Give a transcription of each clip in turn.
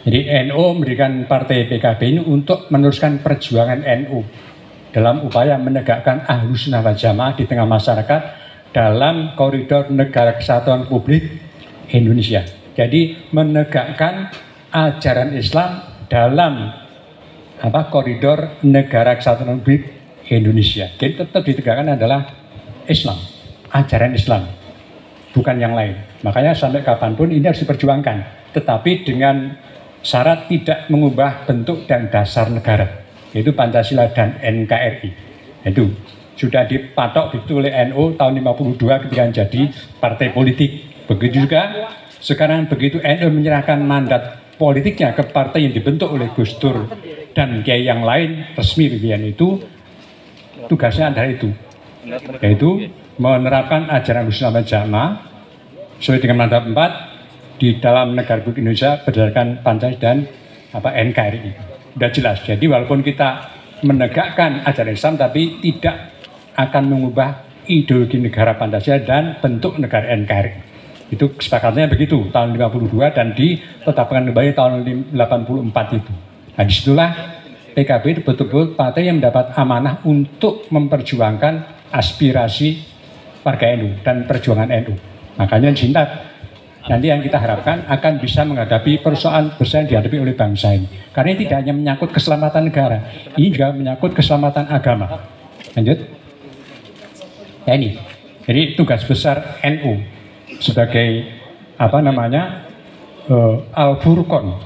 Jadi NU memberikan partai PKB ini untuk meneruskan perjuangan NU dalam upaya menegakkan Ahlus Sunnah wal Jamaah di tengah masyarakat dalam koridor negara kesatuan Republik Indonesia. Jadi menegakkan ajaran Islam dalam koridor negara kesatuan Republik Indonesia. Jadi tetap ditegakkan adalah Islam, ajaran Islam, bukan yang lain. Makanya sampai kapanpun ini harus diperjuangkan, tetapi dengan syarat tidak mengubah bentuk dan dasar negara, yaitu Pancasila dan NKRI. Itu sudah dipatok begitu oleh NU tahun 52 ketika menjadi partai politik. Begitu juga sekarang begitu NU menyerahkan mandat politiknya ke partai yang dibentuk oleh Gus Dur dan kiai yang lain resmi pimpinan itu, tugasnya adalah itu, yaitu menerapkan ajaran Ahlus Sunnah wal Jamaah sesuai dengan mandat 4 di dalam negara Republik Indonesia berdasarkan Pancasila dan NKRI. Sudah jelas. Jadi walaupun kita menegakkan ajaran Islam tapi tidak akan mengubah ideologi negara Pancasila dan bentuk negara NKRI. Itu kesepakatannya begitu tahun 52 dan ditetapkan kembali tahun 84 itu. Nah disitulah PKB itu betul-betul partai yang mendapat amanah untuk memperjuangkan aspirasi warga NU dan perjuangan NU. Makanya cinta nanti yang kita harapkan akan bisa menghadapi persoalan besar yang dihadapi oleh bangsa ini. Karena ini tidak hanya menyangkut keselamatan negara, ini juga menyangkut keselamatan agama. Lanjut. Ya ini. Jadi tugas besar NU sebagai Al-Furqan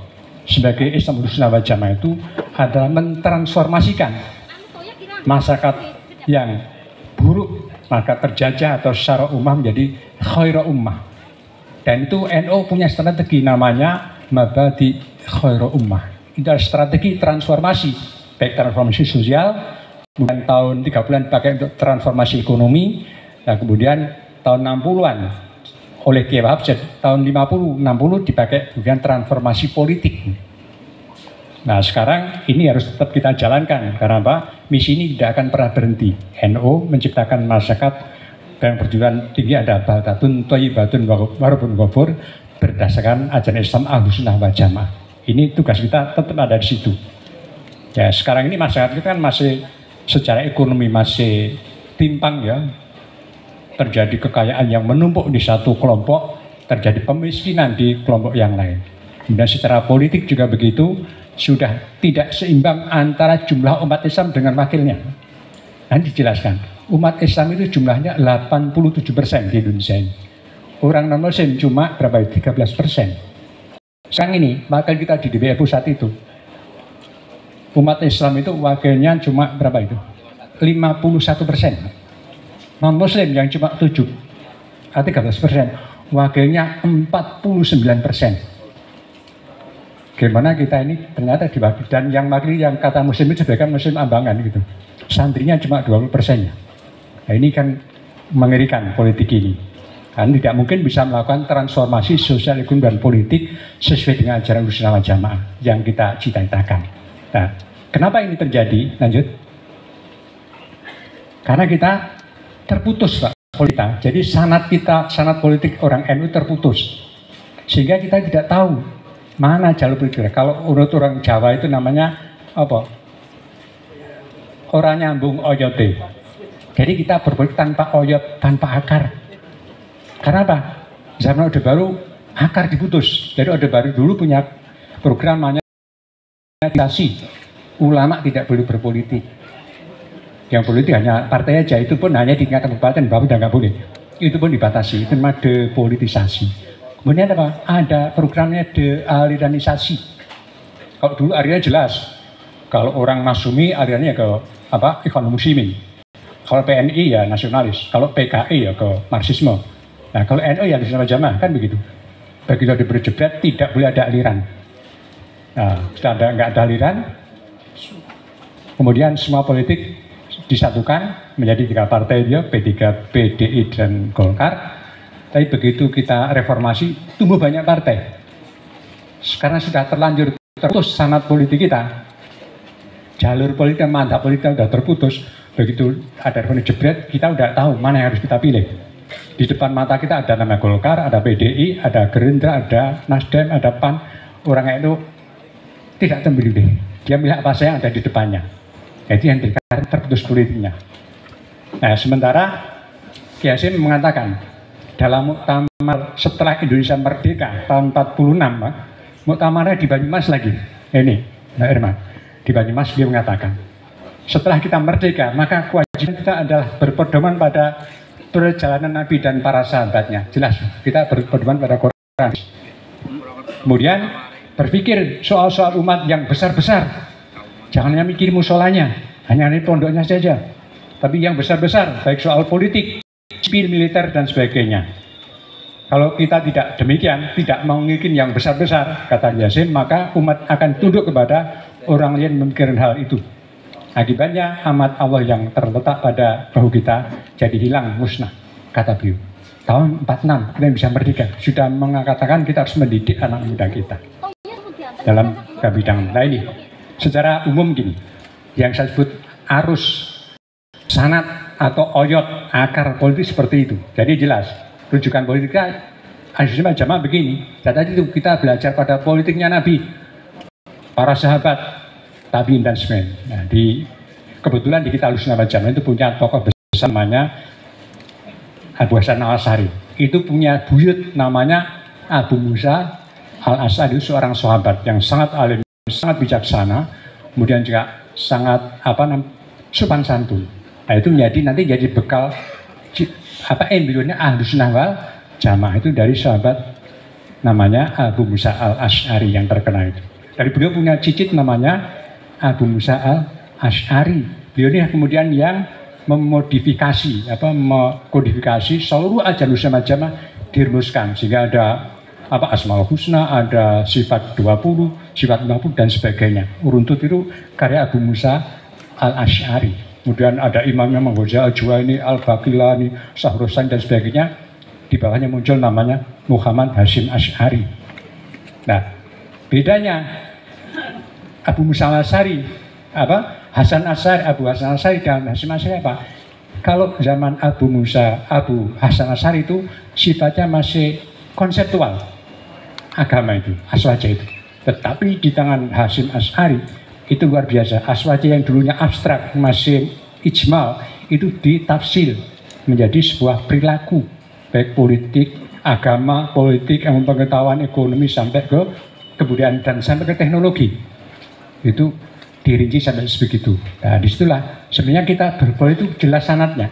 sebagai Islam Ahlus Sunnah wal Jamaah itu adalah mentransformasikan masyarakat yang buruk, maka terjajah atau syara ummah menjadi khaira ummah. Dan itu NU punya strategi namanya Mabadi Khairu Ummah. Itu adalah strategi transformasi, baik transformasi sosial, kemudian tahun 3 bulan dipakai untuk transformasi ekonomi, nah kemudian tahun 60-an oleh Kiai Wahab, tahun 50-60 dipakai kemudian transformasi politik. Nah sekarang ini harus tetap kita jalankan, karena apa? Misi ini tidak akan pernah berhenti. NU menciptakan masyarakat yang perjuangan tinggi ada baldatun thayyibatun warabun ghafur berdasarkan ajaran Islam Ahlus Sunnah wal Jamaah. Ini tugas kita tetap ada di situ. Ya sekarang ini masyarakat kita kan masih secara ekonomi masih timpang ya. Terjadi kekayaan yang menumpuk di satu kelompok, terjadi pemiskinan di kelompok yang lain. Kemudian secara politik juga begitu, sudah tidak seimbang antara jumlah umat Islam dengan wakilnya. Nanti dijelaskan. Umat Islam itu jumlahnya 87% di Indonesia ini. Orang non-muslim cuma berapa? 13%. Sekarang ini, wakil kita di DPR pusat itu, umat Islam itu wakilnya cuma berapa itu? 51%. Non-muslim yang cuma 13%, wakilnya 49%. Gimana kita ini ternyata diwakili, dan yang wakil yang kata muslim itu sebagai muslim ambangan gitu. Santrinya cuma 20%. Nah ini kan mengerikan politik ini. Karena tidak mungkin bisa melakukan transformasi sosial, ekonomi, dan politik sesuai dengan ajaran Ahlus Sunnah wal Jamaah yang kita cita-citakan. Nah, kenapa ini terjadi? Lanjut. Karena kita terputus, Pak, politik. Jadi sanad politik orang NU terputus. Sehingga kita tidak tahu mana jalur politik. Kalau urut orang Jawa itu namanya apa? Orang nyambung oyote. Jadi kita berpolitik tanpa oyot, tanpa akar. Karena apa? Zaman Orde Baru akar diputus. Jadi Orde Baru dulu punya program namanya ulama tidak boleh berpolitik. Yang politik hanya partai aja, itu pun hanya di tingkat kabupaten, Bapak udah nggak boleh. Itu pun dibatasi, itu namanya depolitisasi. Kemudian apa? Ada programnya dealiranisasi. Kalau dulu alirannya jelas. Kalau orang Masumi alirannya ke Ikhwan Muslimin. Kalau PNI ya nasionalis, kalau PKI ya ke Marxisme. Nah kalau NU ya Ahlus Sunnah wal Jamaah kan begitu. Begitu diberjebret tidak boleh ada aliran. Nah sudah nggak ada aliran, kemudian semua politik disatukan menjadi 3 partai dia, P3, PDI dan Golkar. Tapi begitu kita reformasi tumbuh banyak partai. Karena sudah terlanjur terputus sanad politik kita, jalur politik, mandat politik sudah terputus. Begitu ada reformasi jebret, kita udah tahu mana yang harus kita pilih. Di depan mata kita ada nama Golkar, ada PDI, ada Gerindra, ada Nasdem, ada PAN. Orang itu tidak terpilih. Dia milih apa saja yang ada di depannya. Jadi yang terputus politiknya. Nah, sementara Kiai Hasyim mengatakan dalam muktamar setelah Indonesia merdeka tahun 46, muktamarnya di Banyumas lagi. Ini, Mbak Irma, di Banyumas dia mengatakan, setelah kita merdeka, maka kewajiban kita adalah berpedoman pada perjalanan Nabi dan para sahabatnya. Jelas, kita berpedoman pada Quran. Kemudian berpikir soal-soal umat yang besar-besar. Jangan hanya mikir musolanya, hanya ini pondoknya saja. Tapi yang besar-besar, baik soal politik, sipil, militer, dan sebagainya. Kalau kita tidak demikian, tidak memikirkan yang besar-besar, kata Hasyim, maka umat akan tunduk kepada orang lain memikirkan hal itu. Akibatnya amat Allah yang terletak pada bahu kita jadi hilang, musnah, kata beliau. Tahun 46 kita bisa merdeka, sudah mengatakan kita harus mendidik anak muda kita dalam bidang. Nah ini secara umum gini, yang saya sebut arus sanat atau oyot akar politik seperti itu. Jadi jelas rujukan politiknya Ahlussunnah Jamaah begini. Dan tadi itu kita belajar pada politiknya Nabi, para sahabat, tabiin dan sebagainya. Nah, kebetulan di kita Ahlussunnah Jamaah itu punya tokoh besar namanya Abu Hasan Al-Asy'ari. Itu punya buyut namanya Abu Musa Al-Asy'ari, seorang sahabat yang sangat alim, sangat bijaksana, kemudian juga sangat sopan santun. Nah, itu nanti jadi bekal embrionya Ahlussunnah wal Jamaah itu dari sahabat namanya Abu Musa Al-Asy'ari yang terkenal itu. Dari beliau punya cicit namanya Abu Musa Al-Asy'ari. Beliau ini kemudian yang memodifikasi, mengkodifikasi seluruh ajaran Ahlussunnah Jamaah dirumuskan sehingga ada Asmaul Husna, ada sifat 20, sifat 50 dan sebagainya. Runtut itu karya Abu Musa Al-Asy'ari. Kemudian ada imamnya Manggoza Al-Juwaini, Al-Baqilani, Sahrusan dan sebagainya. Di bawahnya muncul namanya Muhammad Hasyim Asy'ari. Nah, bedanya Abu Musa Al-Asy'ari, Hasan Asy'ari, Abu Hasan Asy'ari dan Hasyim Asy'ari apa? Kalau zaman Abu Hasan Asy'ari itu sifatnya masih konseptual. Agama itu, aswaja itu. Tetapi di tangan Hasyim Asy'ari itu luar biasa. Aswaja yang dulunya abstrak, masih ijmal, itu ditafsir menjadi sebuah perilaku, baik politik, agama, politik, pengetahuan, ekonomi, sampai ke kebudayaan dan sampai ke teknologi. Itu dirinci sampai sebegitu. Nah, disitulah sebenarnya kita berpolitik jelas sanatnya.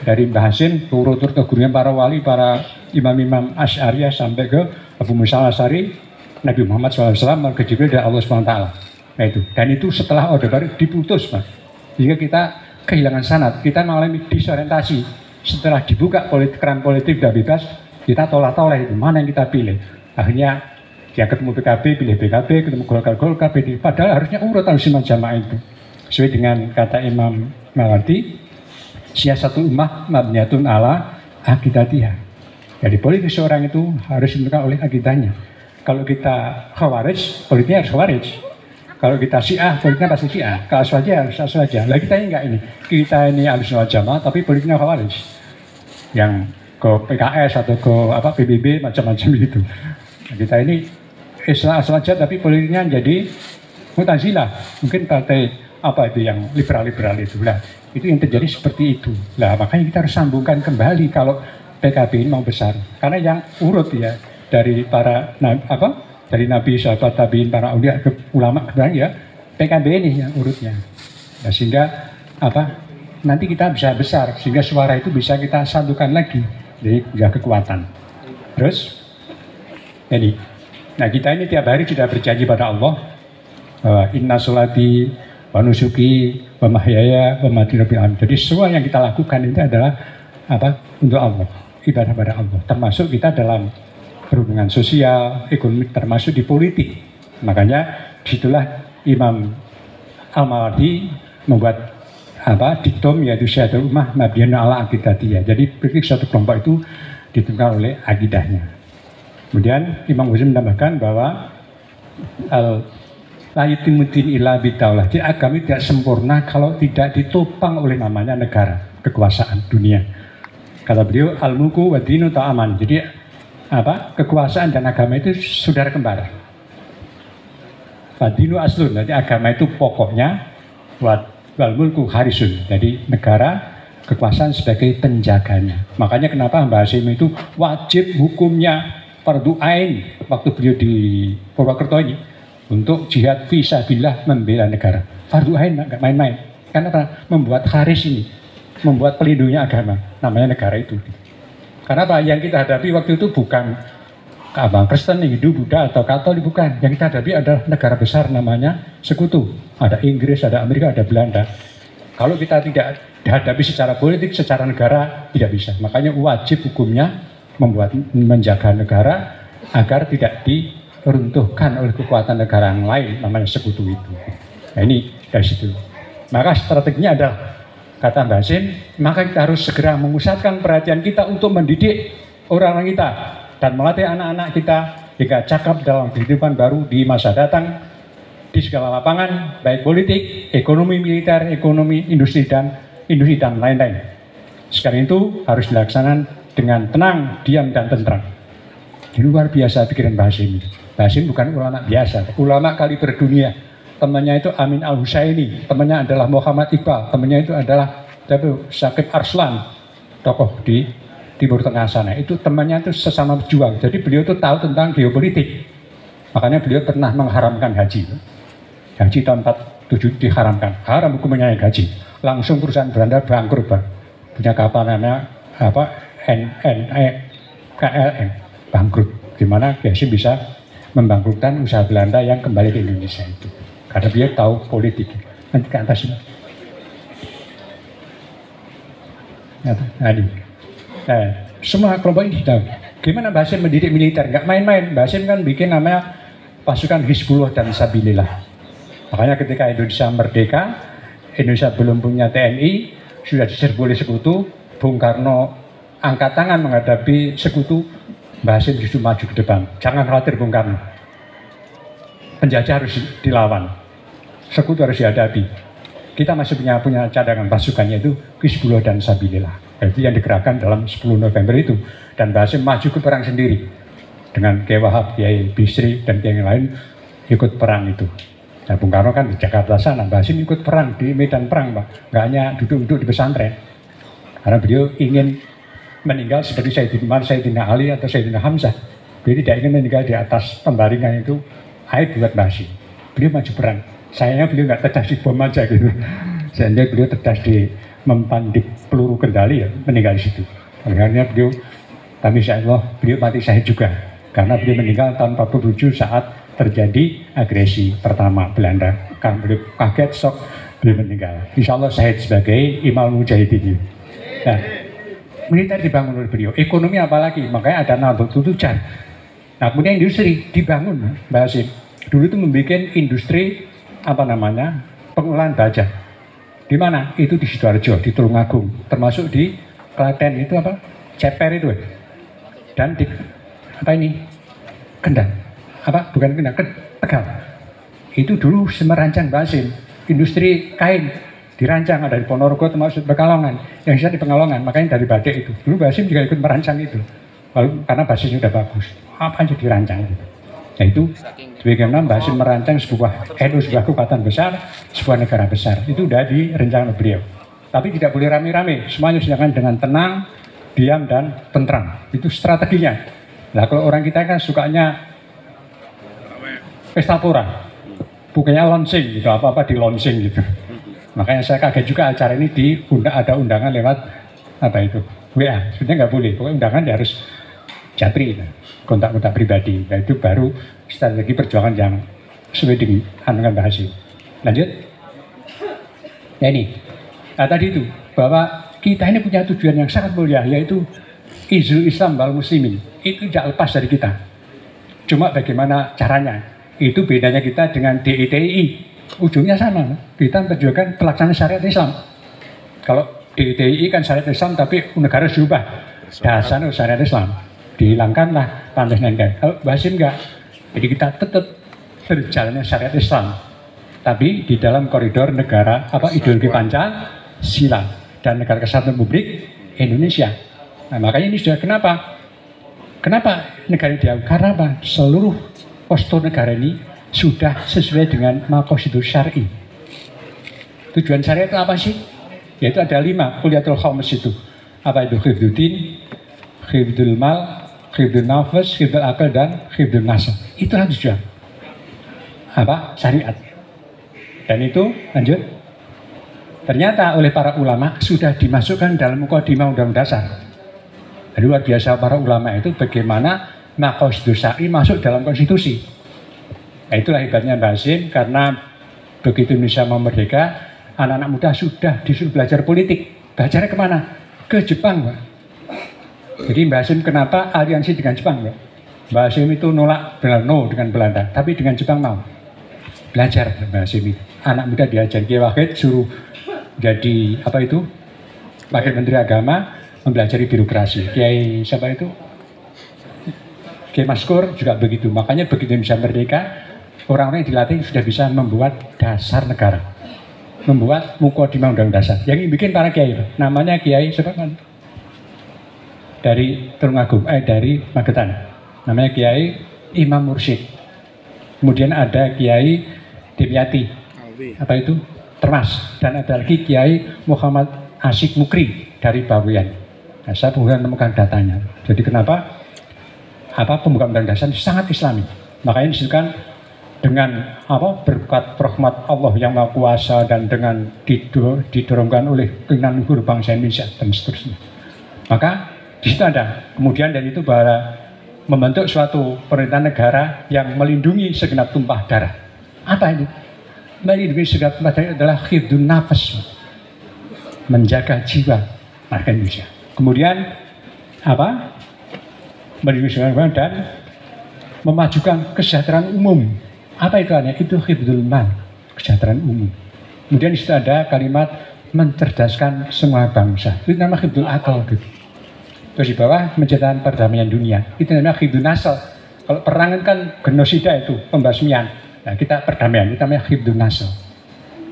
Dari Mbah Hasyim turut-turut ke gurunya para wali, para imam-imam Asy'ariyah sampai ke Abu Musa Al-Asy'ari, Nabi Muhammad SAW, Malaikat Jibril dan Allah SWT. Nah itu, dan itu setelah Orde Baru diputus, Mas. Jika kita kehilangan sanat, kita mengalami disorientasi. Setelah dibuka keran politik dan bebas, kita tolak-tolak itu, mana yang kita pilih. Akhirnya dia ketemu PKB, pilih PKB, ketemu Golkar, PDI. Padahal harusnya urut Ahlussunnah Jamaah itu. Sesuai dengan kata Imam Mawardi, siyasatul ummah mabniyatun ala aqidatiyah. Jadi politik seorang itu harus ditentukan oleh akidahnya. Kalau kita khawarij, politiknya harus khawarij. Kalau kita Syiah, politiknya pasti Syiah. Kalau aswaja harus aswaja. Lah kita ini enggak ini. Kita ini Ahlussunnah Jamaah tapi politiknya khawarij. Yang ke PKS atau ke PBB macam-macam gitu. Nah, kita ini Islam aswaja tapi politiknya jadi Mu'tazilah. Mungkin partai itu yang liberal-liberal itu. Lah, itu yang terjadi seperti itu. Lah, makanya kita harus sambungkan kembali kalau PKB ini mau besar, karena yang urut ya dari para dari Nabi, sahabat, tabiin, para aulia, ulama kemudian ya PKB ini yang urutnya. Nah, sehingga nanti kita bisa besar, sehingga suara itu bisa kita satukan lagi, jadi punya kekuatan. Terus, jadi, nah kita ini tiap hari sudah berjanji pada Allah, Inna sholati wa nusuki wa mahyaya wa mamati rabbil alamin. Jadi semua yang kita lakukan itu adalah untuk Allah, ibadah pada Allah. Termasuk kita dalam berhubungan sosial, ekonomi, termasuk di politik. Makanya disitulah Imam Al-Mawardi membuat diktum, yaitu syiatul ummah mabniyatun ala aqidatiyah. Jadi politik suatu kelompok itu ditentukan oleh akidahnya. Kemudian Imam Ghazali menambahkan bahwa la yutimuddin illa bidaulah. Jadi agama tidak sempurna kalau tidak ditopang oleh namanya negara, kekuasaan dunia. Kata beliau, al-mulku wa dinu ta'aman. Jadi kekuasaan dan agama itu saudara kembar. Wadinu aslun, jadi agama itu pokoknya, wal mulku harisun. Jadi negara, kekuasaan sebagai penjaganya. Makanya kenapa Mbah Hasyim itu wajib hukumnya fardu ain waktu beliau di Purwokerto ini untuk jihad fisabilillah membela negara. Fardu ain nggak main-main. Karena apa? Membuat haris ini, membuat pelindungnya agama, namanya negara itu. Karena apa? Yang kita hadapi waktu itu bukan Kristen, Hindu, Buddha atau Katolik, bukan. Yang kita hadapi adalah negara besar namanya sekutu. Ada Inggris, ada Amerika, ada Belanda. Kalau kita tidak dihadapi secara politik, secara negara, tidak bisa. Makanya wajib hukumnya menjaga negara agar tidak diruntuhkan oleh kekuatan negara yang lain, namanya sekutu itu. Nah ini dari situ. Maka strateginya adalah, kata Mbah Hasyim, maka kita harus segera memusatkan perhatian kita untuk mendidik orang-orang kita dan melatih anak-anak kita hingga cakap dalam kehidupan baru di masa datang di segala lapangan, baik politik, ekonomi militer, ekonomi industri dan lain-lain. Sekarang itu harus dilaksanakan dengan tenang, diam, dan tentram. Ini luar biasa pikiran Mbah Hasyim. Mbah Hasyim bukan ulama biasa, ulama kaliber dunia. Temannya itu Amin Al-Husaini, temannya adalah Muhammad Iqbal, temannya itu adalah Syakib Arslan, tokoh di Timur Tengah sana. Itu temannya itu sesama pejuang. Jadi beliau itu tahu tentang geopolitik. Makanya beliau pernah mengharamkan haji. Haji tahun 47 diharamkan. Haram hukumnya naik haji. Langsung perusahaan Belanda bangkrut, Bang. Punya kapal namanya KLM, bangkrut. Gimana Hasyim bisa membangkrutkan usaha Belanda yang kembali ke Indonesia itu. Karena dia tahu politik. Nanti ke atas ini. Semua kelompok ini tahu. Gimana Mbah Hasyim mendidik militer? Nggak main-main. Mbah Hasyim kan bikin namanya pasukan Hizbullah dan Sabilillah. Makanya ketika Indonesia merdeka, Indonesia belum punya TNI, sudah diserbu oleh sekutu, Bung Karno angkat tangan menghadapi sekutu, Mbah Hasyim justru maju ke depan. Jangan khawatir Bung Karno. Penjajah harus dilawan. Sekutu harus dihadapi. Kita masih punya cadangan pasukannya itu Hizbullah dan Sabilillah. Itu yang digerakkan dalam 10 November itu. Dan Mbah Hasyim maju ke perang sendiri. Dengan Kiai Wahab, Kiai Bisri, dan Kiai yang lain ikut perang itu. Nah, Bung Karno kan di Jakarta sana, Mbah Hasyim ikut perang di medan perang, Pak. Nggak hanya duduk-duduk di pesantren. Karena beliau ingin meninggal seperti Sayyidina Ali atau Sayyidina Hamzah. Beliau tidak ingin meninggal di atas pembaringan itu. Aib buat Mbah Hasyim. Beliau maju perang. Sayangnya beliau nggak terdas di bom aja gitu. Sayangnya beliau terdas di mempan di peluru kendali, ya, meninggal di situ. Akhirnya beliau, tapi insya Allah beliau mati syahid juga. Karena beliau meninggal tahun 47 saat terjadi agresi pertama Belanda. Karena beliau kaget, shock, beliau meninggal. Insya Allah syahid sebagai Imam Mujahidin. Nah, militer dibangun oleh beliau. Ekonomi apalagi, makanya ada Nahdlatul Tujar. Nah, kemudian industri dibangun, Mbah Hasyim. Dulu itu membuat industri pengolahan baja. Di mana? Itu di Sidoarjo, di Tulungagung, termasuk di Klaten itu Ceper itu. Dan di Kendal. Bukan Kendal, Tegal. Itu dulu merancang Mbah Hasyim. Industri kain dirancang, ada di Ponorogo termasuk Pekalongan. Yang di Pekalongan, makanya dari batik itu. Dulu Mbah Hasyim juga ikut merancang itu. Karena basisnya sudah bagus. Apa aja dirancang gitu. Nah itu sebagaimana Mbah Hasyim merancang sebuah kekuatan besar, sebuah negara besar. Itu sudah direncanakan oleh beliau. Tapi tidak boleh rame-rame, semuanya silakan dengan tenang, diam, dan tentram. Itu strateginya. Nah kalau orang kita kan sukanya pesta pora, bukannya launching gitu, apa-apa di launching gitu. Makanya saya kaget juga acara ini ada undangan lewat WA. Sebenarnya nggak boleh, pokoknya undangan ya harus japri, kontak-kontak pribadi. Nah itu baru strategi perjuangan yang sesuai dengan Mbah Hasyim. Lanjut. Nah ini, tadi itu bahwa kita ini punya tujuan yang sangat mulia, yaitu izul Islam wal muslimin. Itu tidak lepas dari kita. Cuma bagaimana caranya? Itu bedanya kita dengan DITI. Ujungnya sama, kita memperjuangkan pelaksanaan syariat Islam. Kalau DITI kan syariat Islam, tapi negara berubah. Dasarnya syariat Islam. Dihilangkanlah pantas-pantas. Kalau Mbah Hasyim enggak. Jadi kita tetap berjalannya syariat Islam. Tapi di dalam koridor negara ideologi Pancasila dan negara kesatuan Republik Indonesia. Nah, makanya ini sudah kenapa negara ini diakui? Karena apa? Seluruh postur negara ini sudah sesuai dengan maqasid syar'i. Tujuan syariat itu apa sih? Yaitu ada 5 kuliatul khamis itu. Apa itu? Khifduddin, khifdul mal, khifdul nafas, khifdul akal, dan khifdul nasab. Itulah tujuan apa? Syariat. Dan itu lanjut. Ternyata oleh para ulama sudah dimasukkan dalam mukadimah Undang-Undang Dasar. Luar biasa para ulama itu bagaimana maqasid syar'i masuk dalam konstitusi. Nah, itulah hebatnya Mbak Hasim, karena begitu Indonesia mau merdeka, anak-anak muda sudah disuruh belajar politik. Belajarnya kemana? Ke Jepang, Mbak. Jadi Mbak Hasim kenapa aliansi dengan Jepang, Mbak? Mbak Hasim itu nolak no dengan Belanda, tapi dengan Jepang mau. Belajar Mbak Hasim itu. Anak muda diajar. Kiai Wahid suruh jadi apa itu? Wakil Menteri Agama, mempelajari birokrasi. Kiai siapa itu? Kiai Maskur juga begitu. Makanya begitu Indonesia merdeka, orang-orang yang dilatih sudah bisa membuat dasar negara. Membuat mukadimah Undang-Undang Dasar. Yang bikin para kiai, namanya Kiai siapa kan? Dari Tulungagung, dari Magetan. Namanya Kiai Imam Mursyid. Kemudian ada Kiai Dimyati. Apa itu? Termas. Dan ada lagi Kiai Muhammad Asyik Mukri dari Bawean. Nah, saya belum menemukan datanya. Jadi kenapa? Pembukaan Undang-Undang Dasar sangat Islami. Makanya disebutkan dengan berkat rahmat Allah yang Maha Kuasa dan dengan didorongkan oleh keinginan luhur bangsa Indonesia dan seterusnya. Maka di situ ada. Kemudian dari itu bahwa membentuk suatu pemerintahan negara yang melindungi segenap tumpah darah. Apa ini? Melindungi segenap tumpah darah adalah khifdun nafas, menjaga jiwa warga Indonesia. Kemudian melindungi segenap tumpah dan memajukan kesejahteraan umum. Apa itu hanya? Itu khifdul mal, kesejahteraan umum. Kemudian di situ ada kalimat mencerdaskan semua bangsa. Itu nama khifdul akal gitu. Terus di bawah menciptakan perdamaian dunia. Itu namanya khifdul nasl. Kalau perang kan genosida itu, pembasmian. Nah, kita perdamaian, itu namanya khifdul nasl.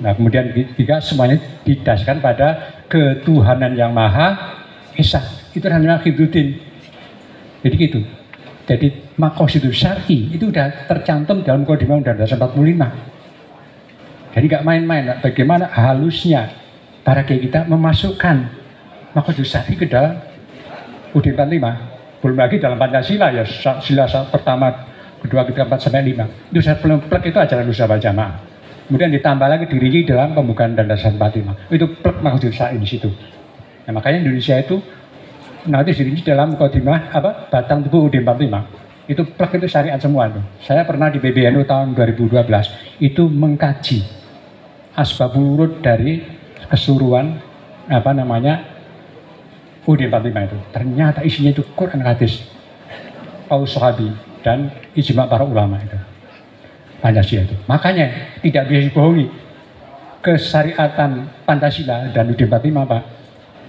Nah, kemudian juga semuanya didasarkan pada ketuhanan yang Maha Esa. Itu namanya khifduddin. Jadi gitu. Jadi maqasid syar'i itu sudah tercantum dalam Mukadimah Undang-Undang Dasar 45. Jadi nggak main-main, bagaimana halusnya para kiai kita memasukkan maqasid syar'i ke dalam UUD 45. Belum lagi dalam Pancasila ya, sila pertama, kedua, ketiga, 4 sampai 5. Itu saya belum plek itu ajaran usaha jamaah. Kemudian ditambah lagi dirinci dalam pembukaan Undang-Undang Dasar 45. Itu plek maqasid syar'i di situ. Nah, makanya Indonesia itu nanti dirinci dalam mukadimah batang tubuh UUD 45. Itu plek itu syariat semua tuh. Saya pernah di PBNU tahun 2012 itu mengkaji asbabul wurud dari keseluruhan UUD 45 itu. Ternyata isinya itu Quran hadis, qaul sahabi dan ijma para ulama itu. Pancasila itu. Makanya tidak bisa dibohongi. Kesyariatan Pancasila dan UUD 45 Pak.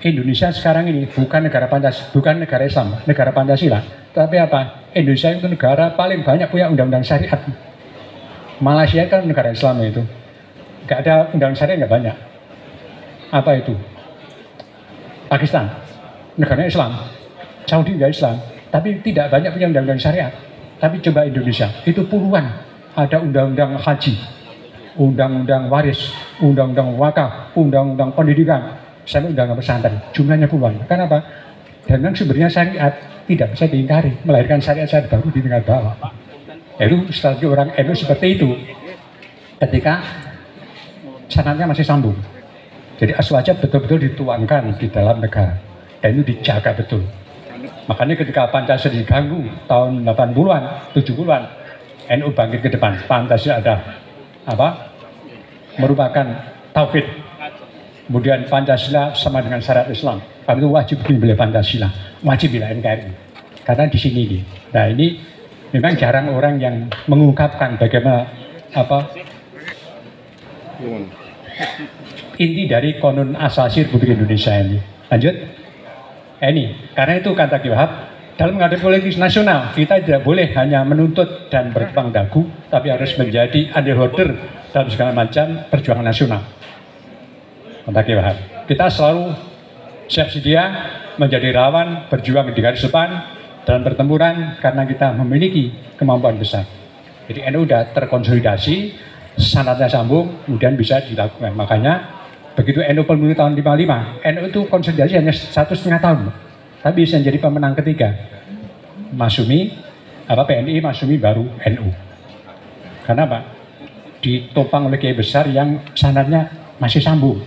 Indonesia sekarang ini bukan negara Pancasila, bukan negara Islam, negara Pancasila. Tapi apa? Indonesia itu negara paling banyak punya undang-undang syariat. Malaysia kan negara Islam itu. Gak ada undang-undang syariat, gak banyak. Apa itu? Pakistan, negaranya Islam. Saudi juga Islam, tapi tidak banyak punya undang-undang syariat. Tapi coba Indonesia, itu puluhan. Ada undang-undang haji, undang-undang waris, undang-undang wakaf, undang-undang pendidikan, sampai undang-undang pesantren, jumlahnya puluhan. Kenapa? Dan memang sumbernya syariat, tidak bisa diingkari, melahirkan syariat-syariat baru di tengah bawah. Itu strategi orang NU seperti itu. Ketika sanatnya masih sambung. Jadi aswajab betul-betul dituangkan di dalam negara. Dan itu dijaga betul. Makanya ketika Pancasila diganggu tahun 80-an, 70-an, NU bangkit ke depan. Pancasila ada merupakan tauhid. Kemudian Pancasila sama dengan syariat Islam. Kami itu wajib bela Pancasila, wajib bela NKRI. Karena di sini ini. Nah ini memang jarang orang yang mengungkapkan bagaimana inti dari Qanun Asasi Republik Indonesia ini. Lanjut. Ini karena itu kata Ki Wahab, dalam menghadapi politik nasional kita tidak boleh hanya menuntut dan berkembang dagu, tapi harus menjadi underholder dalam segala macam perjuangan nasional. Kata Ki Wahab, kita selalu siap sedia menjadi relawan, berjuang di garis depan dalam pertempuran karena kita memiliki kemampuan besar. Jadi NU sudah terkonsolidasi, sanatnya sambung, kemudian bisa dilakukan. Makanya begitu NU pemilu tahun 55, NU itu konsolidasi hanya 1,5 tahun, tapi bisa menjadi pemenang ketiga. Masyumi, PNI, Masyumi baru NU. Karena apa? Ditopang oleh kiai besar yang sanatnya masih sambung.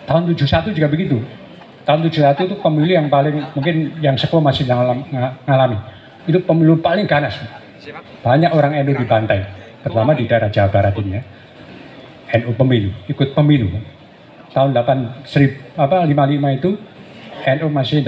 Tahun 71 juga begitu. Tahun 71 itu pemilu yang paling mungkin yang sekolah masih ngalami. Itu pemilu paling ganas. Banyak orang NU dibantai, terutama di daerah Jawa Barat ini ya. NU pemilu, ikut pemilu. Tahun 55 itu NU masih